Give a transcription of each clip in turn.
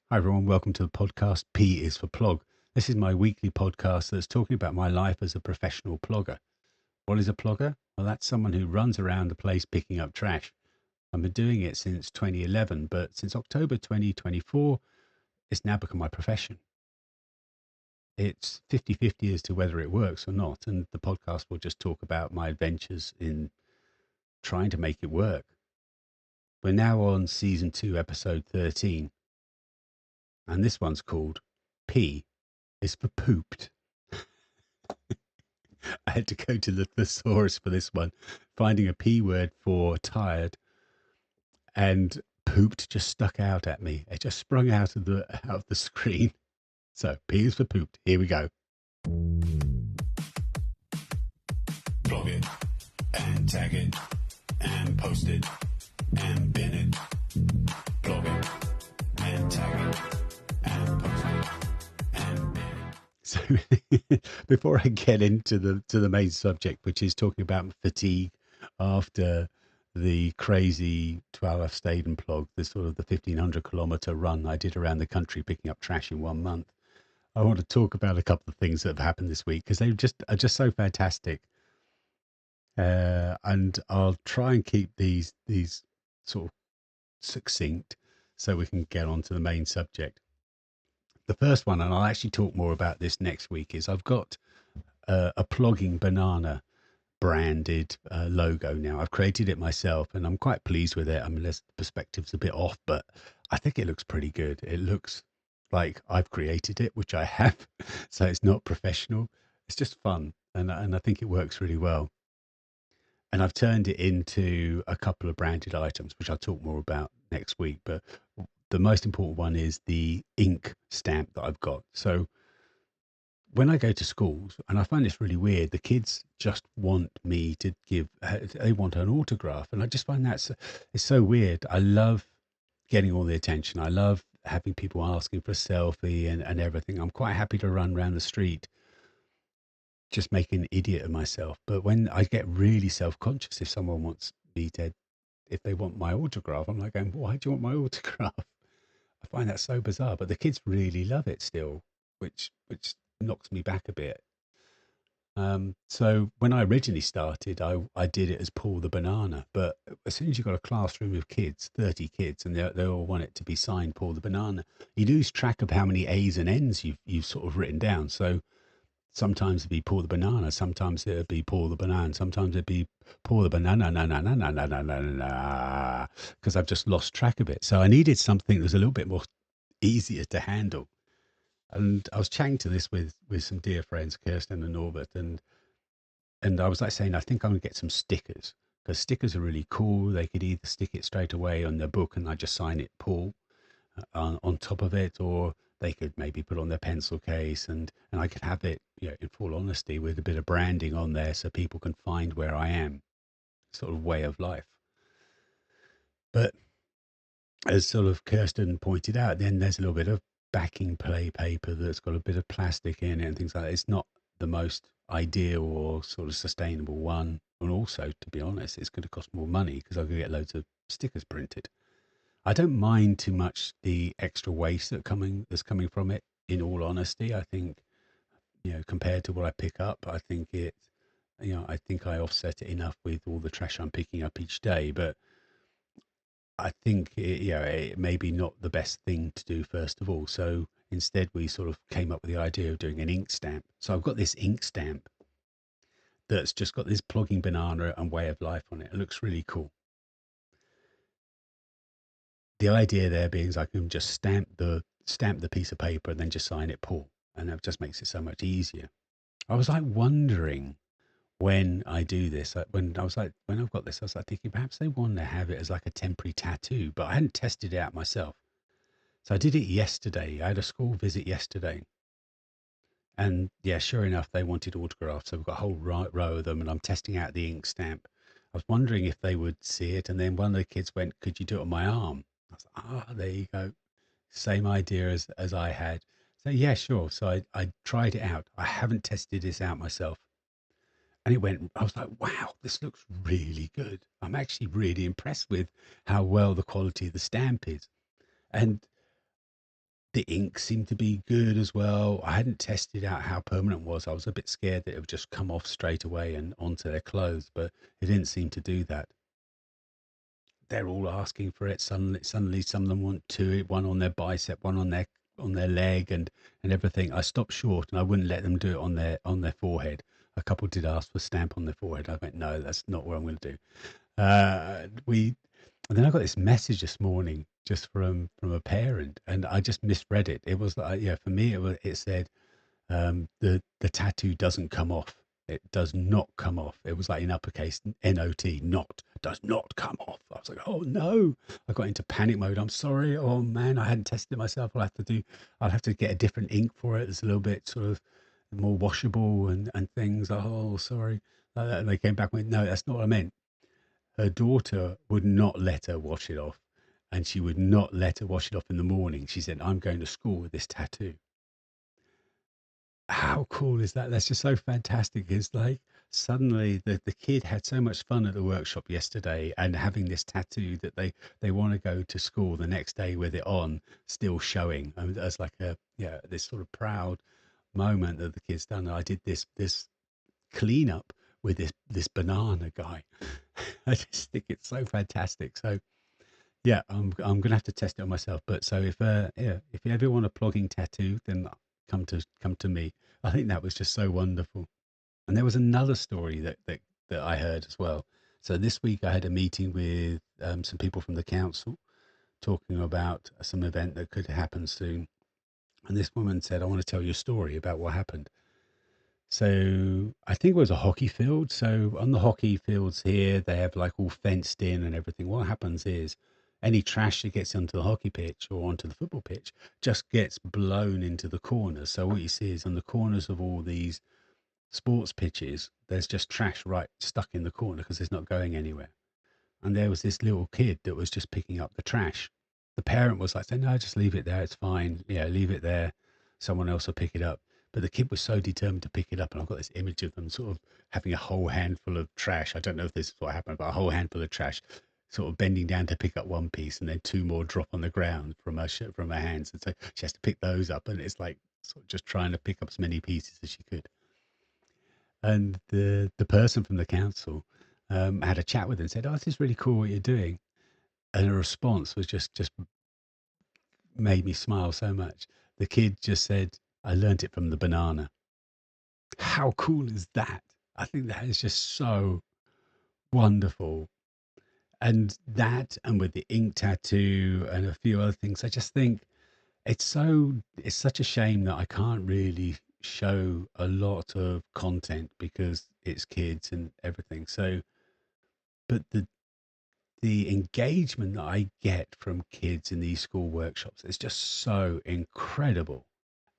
Hi everyone, welcome to the podcast. P is for Plog. This is my weekly podcast that's talking about my life as a professional plogger. What is a plogger? Well, that's someone who runs around the place picking up trash. I've been doing it since 2011, but since October 2024, it's now become my profession. It's 50-50 as to whether it works or not, and the podcast will just talk about my adventures in trying to make it work. We're now on season 2, episode 13, and this one's called P is for pooped. I had to go to the thesaurus for this one, finding a P word for tired, and pooped just stuck out at me. It just sprung out of the screen. So P is for pooped. Here we go. Plug it and tag it and post it and bin it. Plug it and tag it and post it and bin it. So before I get into the main subject, which is talking about fatigue after the crazy 12 stayed and plog, the sort of the 1,500-kilometer run I did around the country picking up trash in 1 month, I want to talk about a couple of things that have happened this week because they are just so fantastic. And I'll try and keep these sort of succinct so we can get on to the main subject. The first one, and I'll actually talk more about this next week, is I've got a Plogging banana branded logo now. I've created it myself and I'm quite pleased with it. I mean, the perspective's a bit off, but I think it looks pretty good. It looks like I've created it, which I have. So it's not professional. It's just fun. And I think it works really well. And I've turned it into a couple of branded items, which I'll talk more about next week. But the most important one is the ink stamp that I've got. So when I go to schools, and I find this really weird, the kids just want me to give, they want an autograph. And I just find it's so weird. I love getting all the attention. I love having people asking for a selfie and everything. I'm quite happy to run around the street just making an idiot of myself. But when I get really self-conscious, if someone wants me to, if they want my autograph, I'm like going, why do you want my autograph? I find that so bizarre, but the kids really love it still, which knocks me back a bit. So when I originally started, I did it as Paul the Banana, but as soon as you've got a classroom of kids, 30 kids, and they all want it to be signed Paul the Banana, you lose track of how many A's and N's you've sort of written down. So sometimes it'd be Paul the Banana, sometimes it'd be Paul the Banana, sometimes it'd be Paul the Banana, because I've just lost track of it. So I needed something that was a little bit more easier to handle. And I was chatting to this with some dear friends, Kirsten and Norbert, and I was like saying, I think I'm gonna get some stickers because stickers are really cool. They could either stick it straight away on their book and I just sign it Paul on top of it, or they could maybe put on their pencil case and I could have it, you know, in full honesty, with a bit of branding on there so people can find where I am, sort of way of life. But as sort of Kirsten pointed out, then there's a little bit of backing play paper that's got a bit of plastic in it and things like that. It's not the most ideal or sort of sustainable one. And also, to be honest, it's going to cost more money because I'm going to get loads of stickers printed. I don't mind too much the extra waste that's coming from it. In all honesty, I think, you know, compared to what I pick up, I think I think I offset it enough with all the trash I'm picking up each day. But I think it may be not the best thing to do first of all. So instead, we sort of came up with the idea of doing an ink stamp. So I've got this ink stamp that's just got this Plogging banana and Way of Life on it. It looks really cool. The idea there being is I can just stamp the piece of paper and then just sign it Paul, and that just makes it so much easier. I was like wondering when I do this, when I've got this, I was like thinking perhaps they want to have it as like a temporary tattoo, but I hadn't tested it out myself. So I did it yesterday. I had a school visit yesterday. And yeah, sure enough, they wanted autographs. So we've got a whole row of them, and I'm testing out the ink stamp. I was wondering if they would see it. And then one of the kids went, could you do it on my arm? I was like, there you go. Same idea as I had. So yeah, sure. So I tried it out. I haven't tested this out myself. And I was like, wow, this looks really good. I'm actually really impressed with how well the quality of the stamp is. And The ink seemed to be good as well. I hadn't tested out how permanent it was. I was a bit scared that it would just come off straight away and onto their clothes, but it didn't seem to do that. They're all asking for it. Suddenly, some of them want two, one on their bicep, one on their leg, and everything. I stopped short, and I wouldn't let them do it on their forehead. A couple did ask for a stamp on their forehead. I went, no, that's not what I'm going to do. We And then I got this message this morning just from a parent, and I just misread it. It was like, yeah, for me, it said the tattoo doesn't come off. It does not come off. It was like in uppercase, NOT, not, does not come off. I was like, oh no. I got into panic mode. I'm sorry. Oh man, I hadn't tested it myself. I'll have to get a different ink for it. It's a little bit sort of more washable and things. Oh, sorry. And they came back and went, no, that's not what I meant. Her daughter would not let her wash it off. And she would not let her wash it off in the morning. She said, I'm going to school with this tattoo. How cool is that? That's just so fantastic. It's like suddenly the kid had so much fun at the workshop yesterday and having this tattoo that they want to go to school the next day with it on, still showing. I mean, that's like this sort of proud moment that the kid's done. I did this cleanup with this banana guy. I just think it's so fantastic. So yeah, I'm gonna have to test it on myself. But so if you ever want a plogging tattoo, then come to me. I think that was just so wonderful. And there was another story that I heard as well. So this week I had a meeting with some people from the council talking about some event that could happen soon. And this woman said, I want to tell you a story about what happened. So I think it was a hockey field. So on the hockey fields here, they have like all fenced in and everything. What happens is any trash that gets onto the hockey pitch or onto the football pitch just gets blown into the corners. So what you see is on the corners of all these sports pitches, there's just trash right stuck in the corner because it's not going anywhere. And there was this little kid that was just picking up the trash. The parent was like, no, just leave it there. It's fine. Yeah, leave it there. Someone else will pick it up. But the kid was so determined to pick it up. And I've got this image of them sort of having a whole handful of trash. I don't know if this is what happened, but a whole handful of trash, sort of bending down to pick up one piece, and then two more drop on the ground from her hands. And so she has to pick those up. And it's like sort of just trying to pick up as many pieces as she could. And the person from the council had a chat with her and said, oh, this is really cool what you're doing. And her response was just made me smile so much. The kid just said, I learnt it from the banana. How cool is that? I think that is just so wonderful. And that, and with the ink tattoo and a few other things, I just think it's such a shame that I can't really show a lot of content because it's kids and everything. So, but the engagement that I get from kids in these school workshops is just so incredible,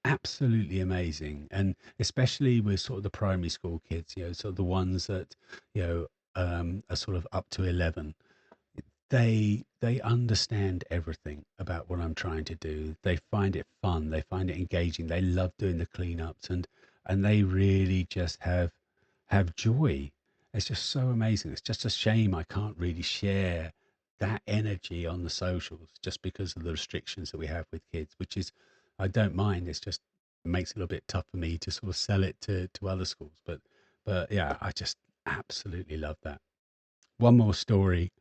absolutely amazing, and especially with sort of the primary school kids, sort of the ones that are sort of up to 11. They understand everything about what I'm trying to do. They find it fun. They find it engaging. They love doing the cleanups, and they really just have joy. It's just so amazing. It's just a shame I can't really share that energy on the socials just because of the restrictions that we have with kids, which is, I don't mind. It's just it makes it a little bit tough for me to sort of sell it to other schools. But yeah, I just absolutely love that. One more story,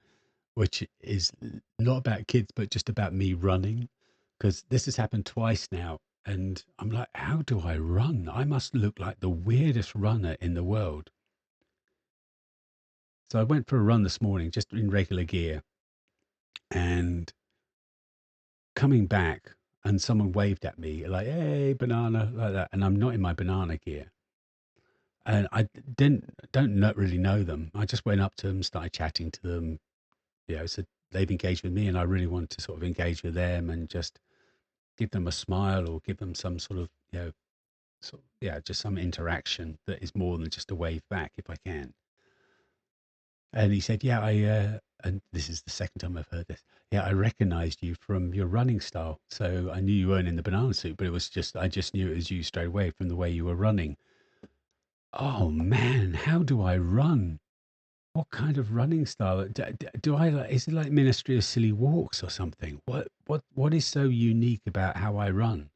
which is not about kids, but just about me running, because this has happened twice now. And I'm like, how do I run? I must look like the weirdest runner in the world. So I went for a run this morning, just in regular gear, and coming back, and someone waved at me like, "Hey, banana," like that, and I'm not in my banana gear, and I don't really know them. I just went up to them, started chatting to them, so they've engaged with me, and I really want to sort of engage with them and just give them a smile or give them some sort of just some interaction that is more than just a wave back if I can. And he said, yeah, and this is the second time I've heard this. Yeah, I recognized you from your running style. So I knew you weren't in the banana suit, but I just knew it was you straight away from the way you were running. Oh man, how do I run? what kind of running style do I like? Is it like Ministry of Silly Walks or something? What is so unique about how I run?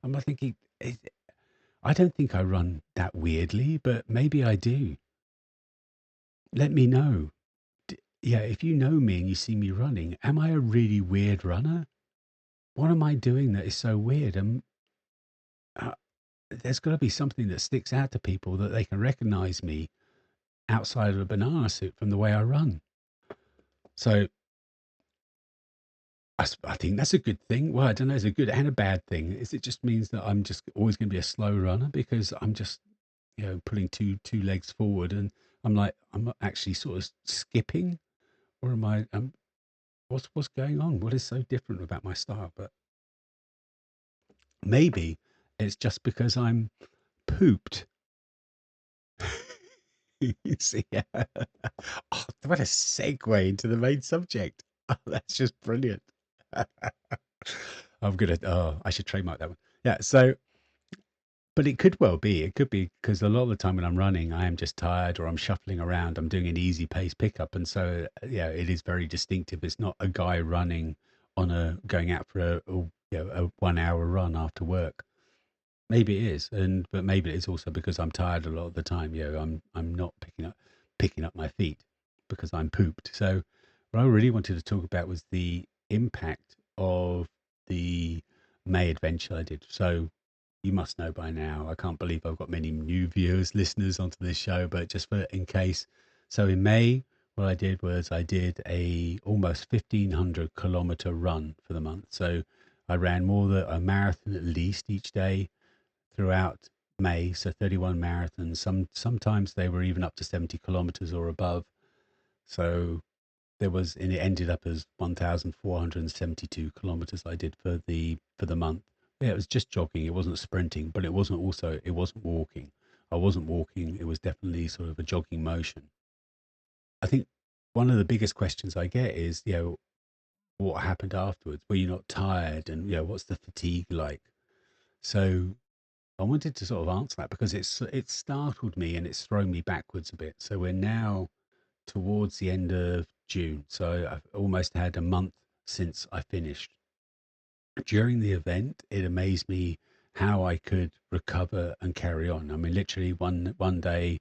I'm not thinking. I don't think I run that weirdly, but maybe I do. Let me know. Yeah, if you know me and you see me running, am I a really weird runner? What am I doing that is so weird? Uh, there's got to be something that sticks out to people that they can recognize me outside of a banana suit from the way I run. So I think that's a good thing. Well, I don't know, it's a good and a bad thing. Is it just means that I'm just always going to be a slow runner because I'm just, putting two legs forward and I'm not actually sort of skipping, or am I? What's going on? What is so different about my style? But maybe it's just because I'm pooped. You see, oh, what a segue into the main subject. Oh, that's just brilliant. I should trademark that one. Yeah. So, but it could well be. It could be because a lot of the time when I'm running, I am just tired or I'm shuffling around. I'm doing an easy pace pickup. And so, yeah, it is very distinctive. It's not a guy running going out for a 1 hour run after work. Maybe it is, but maybe it's also because I'm tired a lot of the time. I'm not picking up my feet because I'm pooped. So what I really wanted to talk about was the impact of the May adventure I did. So you must know by now. I can't believe I've got many new viewers, listeners onto this show, but just for in case. So in May, what I did was I did a almost 1,500 kilometer run for the month. So I ran more than a marathon at least each day throughout May, so 31 marathons. Sometimes they were even up to 70 kilometers or above. So and it ended up as 1,472 kilometers I did for the month. Yeah, it was just jogging. It wasn't sprinting, but it wasn't walking. I wasn't walking. It was definitely sort of a jogging motion. I think one of the biggest questions I get is, what happened afterwards? Were you not tired? And, what's the fatigue like? So I wanted to sort of answer that because it's startled me and it's thrown me backwards a bit. So we're now towards the end of June. So I've almost had a month since I finished. During the event, it amazed me how I could recover and carry on. I mean, literally one day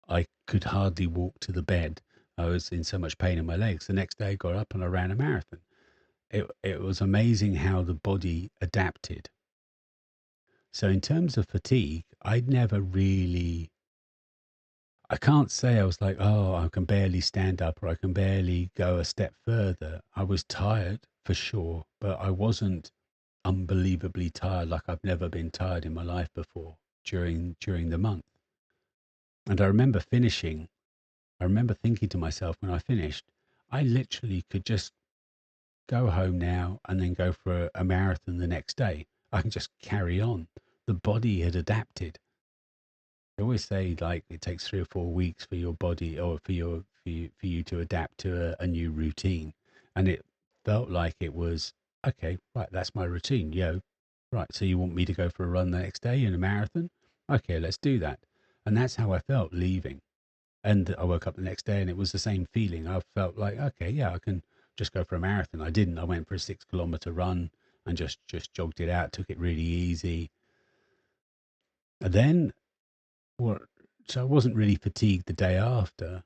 I could hardly walk to the bed. I was in so much pain in my legs. The next day I got up and I ran a marathon. It was amazing how the body adapted. So in terms of fatigue, I can't say I was like, oh, I can barely stand up or I can barely go a step further. I was tired for sure, but I wasn't unbelievably tired like I've never been tired in my life before during the month. And I remember thinking to myself when I finished, I literally could just go home now and then go for a marathon the next day. I can just carry on. The body had adapted. They always say like it takes 3 or 4 weeks for your body or for you to adapt to a new routine, and it felt like it was okay. Right, that's my routine. Right. So you want me to go for a run the next day in a marathon? Okay, let's do that. And that's how I felt leaving. And I woke up the next day and it was the same feeling. I felt like okay, yeah, I can just go for a marathon. I didn't. I went for a 6 kilometer run and just jogged it out. Took it really easy. And then what? So I wasn't really fatigued the day after,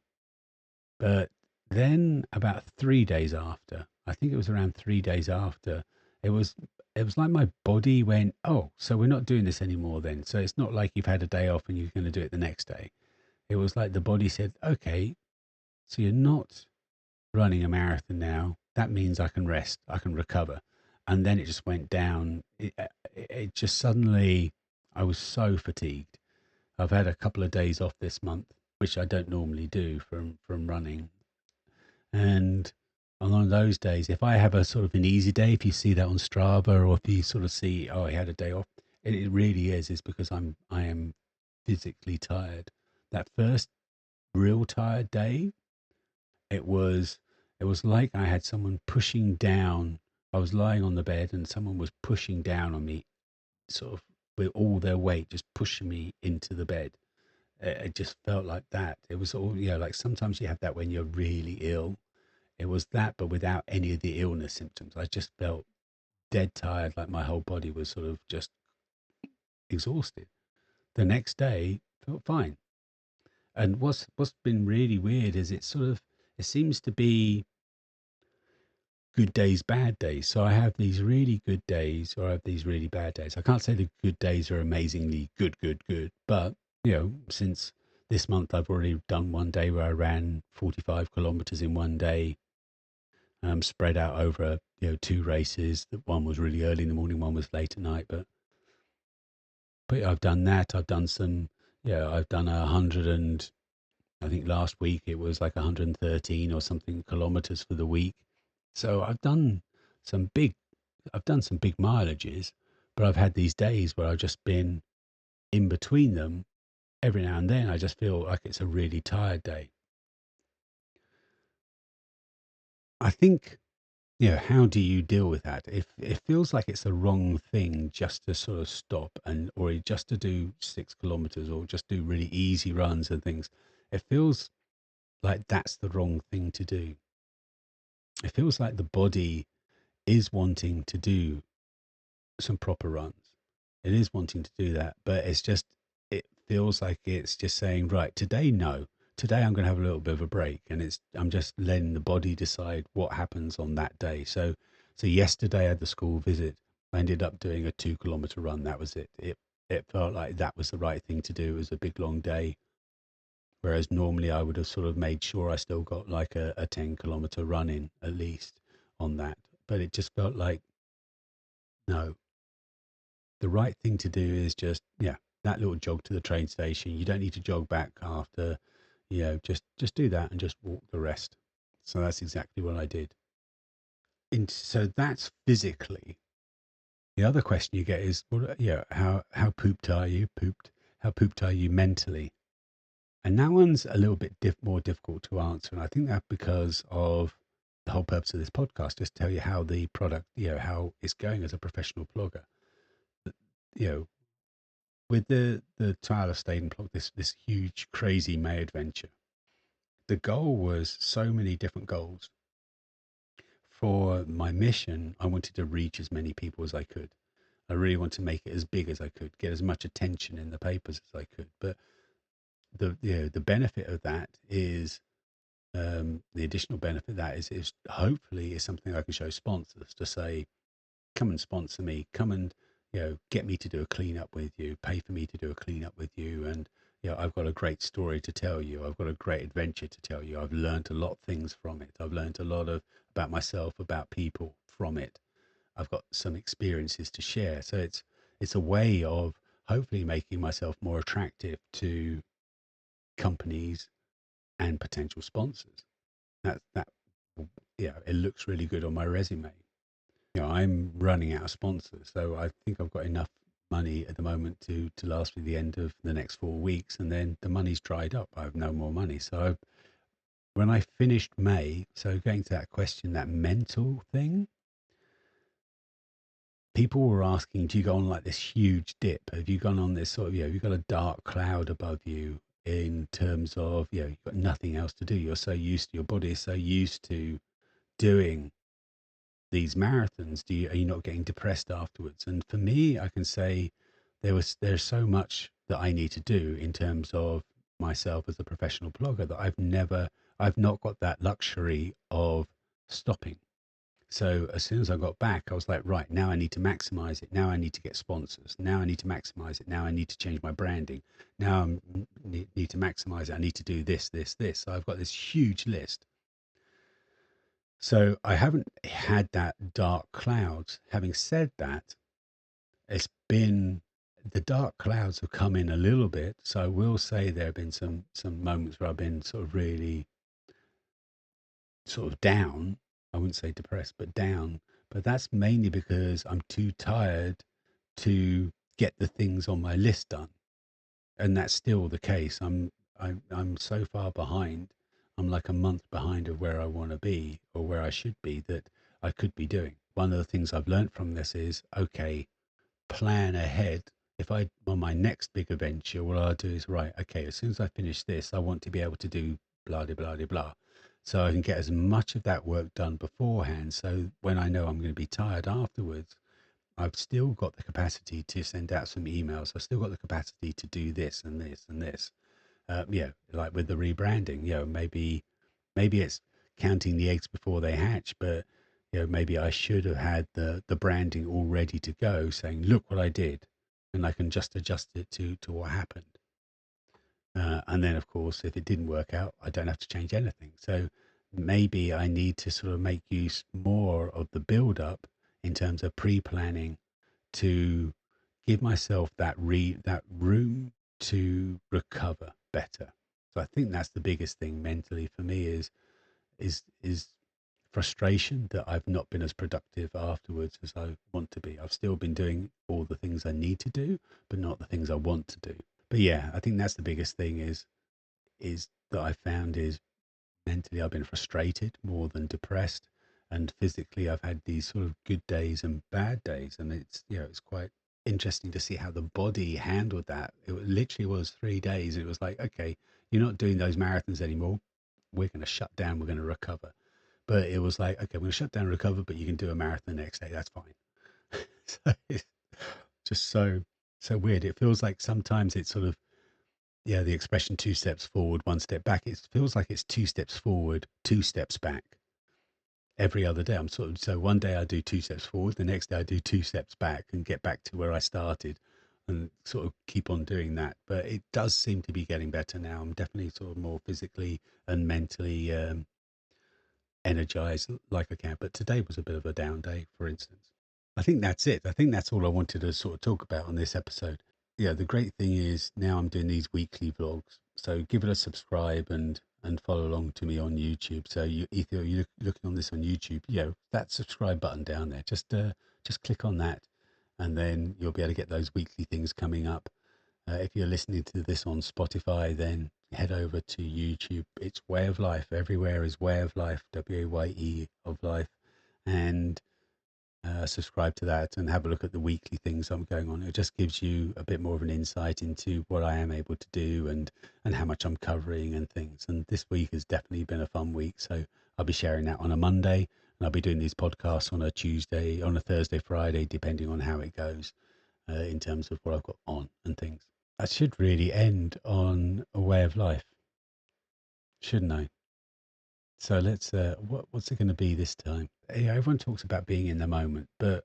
but then about 3 days after, I think it was around 3 days after, it was it was like my body went, oh, so we're not doing this anymore then. So it's not like you've had a day off and you're going to do it the next day. It was like the body said, okay, so you're not running a marathon now. That means I can rest, I can recover. And then it just went down. It just suddenly, I was so fatigued. I've had a couple of days off this month, which I don't normally do from running. And on those days, if I have a sort of an easy day, if you see that on Strava, or if you sort of see, oh, I had a day off, it really is because I am physically tired. That first real tired day, it was it was like I had someone pushing down. I was lying on the bed and someone was pushing down on me, sort of with all their weight, just pushing me into the bed. It just felt like that. It was all, like sometimes you have that when you're really ill. It was that, but without any of the illness symptoms. I just felt dead tired, like my whole body was sort of just exhausted. The next day, felt fine. And what's been really weird is it seems to be good days, bad days. So I have these really good days, or I have these really bad days. I can't say the good days are amazingly good, but since this month I've already done one day where I ran 45 kilometers in one day, spread out over two races. That one was really early in the morning, one was late at night. But I've done that. I've done some. I've done 100 and I think last week it was like 113 or something kilometers for the week. So some big, I've done some big mileages, but I've had these days where I've just been in between them. Every now and then, I just feel like it's a really tired day. I think, how do you deal with that? If it feels like it's the wrong thing just to sort of stop or just to do 6 kilometers or just do really easy runs and things, it feels like that's the wrong thing to do. It feels like the body is wanting to do some proper runs. It is wanting to do that, but it feels like it's just saying, right, today, no. Today I'm going to have a little bit of a break, and I'm just letting the body decide what happens on that day. So yesterday at the school visit, I ended up doing a 2 kilometer run. That was it. It felt like that was the right thing to do. It was a big long day. Whereas normally I would have sort of made sure I still got like a 10 kilometer run in at least on that. But it just felt like, no, the right thing to do is just, that little jog to the train station. You don't need to jog back after, just do that and just walk the rest. So that's exactly what I did. And so that's physically. The other question you get is, well, how pooped are you? How pooped are you mentally? And that one's a little bit more difficult to answer. And I think that because of the whole purpose of this podcast, just to tell you how the product, how it's going as a professional blogger. You know, with the trial of Stayed and Plog, this huge, crazy May adventure, the goal was so many different goals. For my mission, I wanted to reach as many people as I could. I really want to make it as big as I could, get as much attention in the papers as I could. But the benefit of that is the additional benefit of that is hopefully is something I can show sponsors to say, come and sponsor me, come and get me to do a cleanup with you, pay for me to do a cleanup with you, and I've got a great story to tell you, I've got a great adventure to tell you, I've learned a lot of things from it, I've learned a lot about myself, about people from it, I've got some experiences to share. So it's a way of hopefully making myself more attractive to companies and potential sponsors. That it looks really good on my resume. I'm running out of sponsors, so I think I've got enough money at the moment to last me the end of the next 4 weeks, and then the money's dried up. I have no more money. So when I finished May, so going to that question, that mental thing, people were asking, do you go on like this huge dip? Have you gone on this sort of, you've got a dark cloud above you in terms of, you've got nothing else to do. You're so used to, your body is so used to doing these marathons. Are you not getting depressed afterwards? And for me, I can say there's so much that I need to do in terms of myself as a professional blogger that I've not got that luxury of stopping. So as soon as I got back, I was like, right, now I need to maximize it. Now I need to get sponsors. Now I need to maximize it. Now I need to change my branding. Now I need to maximize it. I need to do this. So I've got this huge list. So I haven't had that dark clouds. Having said that, it's been, the dark clouds have come in a little bit. So I will say there have been some moments where I've been sort of really sort of down. I wouldn't say depressed, but down. But that's mainly because I'm too tired to get the things on my list done. And that's still the case. I'm so far behind. I'm like a month behind of where I want to be or where I should be that I could be doing. One of the things I've learned from this is, okay, plan ahead. if I on my next big adventure, what I'll do is right, okay, as soon as I finish this, I want to be able to do blah blah blah blah blah, so I can get as much of that work done beforehand. So when I know I'm going to be tired afterwards, I've still got the capacity to send out some emails. I've still got the capacity to do this and this and this. Like with the rebranding, maybe it's counting the eggs before they hatch, but maybe I should have had the branding all ready to go, saying, "Look what I did," and I can just adjust it to what happened. And then, of course, if it didn't work out, I don't have to change anything. So maybe I need to sort of make use more of the build up in terms of pre-planning to give myself that room to recover better. So I think that's the biggest thing mentally for me is frustration that I've not been as productive afterwards as I want to be. I've still been doing all the things I need to do, but not the things I want to do. But yeah, I think that's the biggest thing is that I found is mentally I've been frustrated more than depressed, and physically I've had these sort of good days and bad days, and it's quite interesting to see how the body handled that. It literally was 3 days. It was like, okay, you're not doing those marathons anymore. We're going to shut down. We're going to recover. But it was like, okay, we're going to shut down and recover, but you can do a marathon the next day. That's fine. So it's just so weird. It feels like sometimes it's sort of the expression 2 steps forward, 1 step back. It feels like it's 2 steps forward, 2 steps back every other day. I'm sort of so one day I do 2 steps forward, the next day I do 2 steps back and get back to where I started, and sort of keep on doing that. But it does seem to be getting better now. I'm definitely sort of more physically and mentally energized like I can. But today was a bit of a down day, for instance. I think that's it. I think that's all I wanted to sort of talk about on this episode. Yeah, the great thing is now I'm doing these weekly vlogs. So give it a subscribe and follow along to me on YouTube. So if you're looking on this on YouTube, that subscribe button down there. Just click on that, and then you'll be able to get those weekly things coming up. If you're listening to this on Spotify, then head over to YouTube. It's Way of Life. Everywhere is Way of Life, WAYE of Life, and subscribe to that and have a look at the weekly things I'm going on. It just gives you a bit more of an insight into what I am able to do and how much I'm covering and things. And this week has definitely been a fun week. So I'll be sharing that on a Monday, and I'll be doing these podcasts on a Tuesday, on a Thursday, Friday, depending on how it goes in terms of what I've got on and things. I should really end on a way of life, shouldn't I? So let's. What's it going to be this time? Everyone talks about being in the moment, but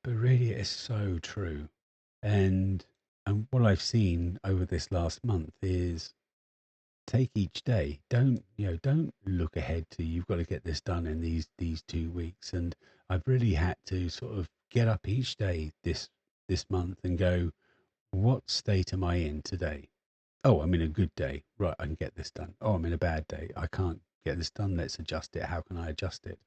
really, it's so true. And what I've seen over this last month is take each day. Don't look ahead to you've got to get this done in these 2 weeks. And I've really had to sort of get up each day this month and go, what state am I in today? Oh, I'm in a good day. Right, I can get this done. Oh, I'm in a bad day. I can't get this done. Let's adjust it. How can I adjust it?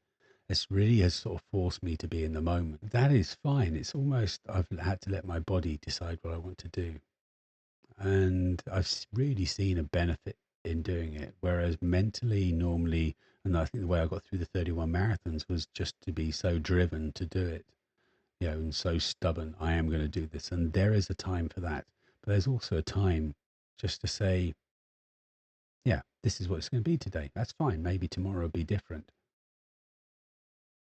It's really has sort of forced me to be in the moment. That is fine. It's almost I've had to let my body decide what I want to do. And I've really seen a benefit in doing it. Whereas mentally, normally, and I think the way I got through the 31 marathons was just to be so driven to do it, and so stubborn. I am going to do this. And there is a time for that. But there's also a time just to say, yeah, this is what it's going to be today. That's fine. Maybe tomorrow will be different.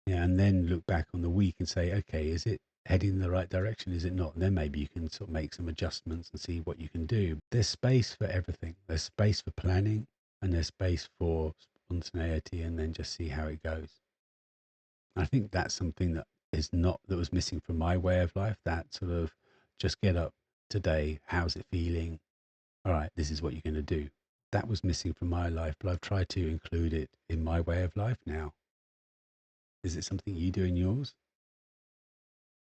Yeah, and then look back on the week and say, okay, is it heading in the right direction? Is it not? And then maybe you can sort of make some adjustments and see what you can do. There's space for everything. There's space for planning, and there's space for spontaneity, and then just see how it goes. I think that's something that was missing from my way of life. That sort of just get up today. How's it feeling? All right, this is what you're going to do. That was missing from my life, but I've tried to include it in my way of life now. Is it something you do in yours?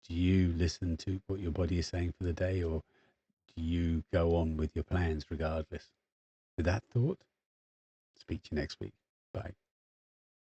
Do you listen to what your body is saying for the day, or do you go on with your plans regardless? With that thought, speak to you next week. Bye.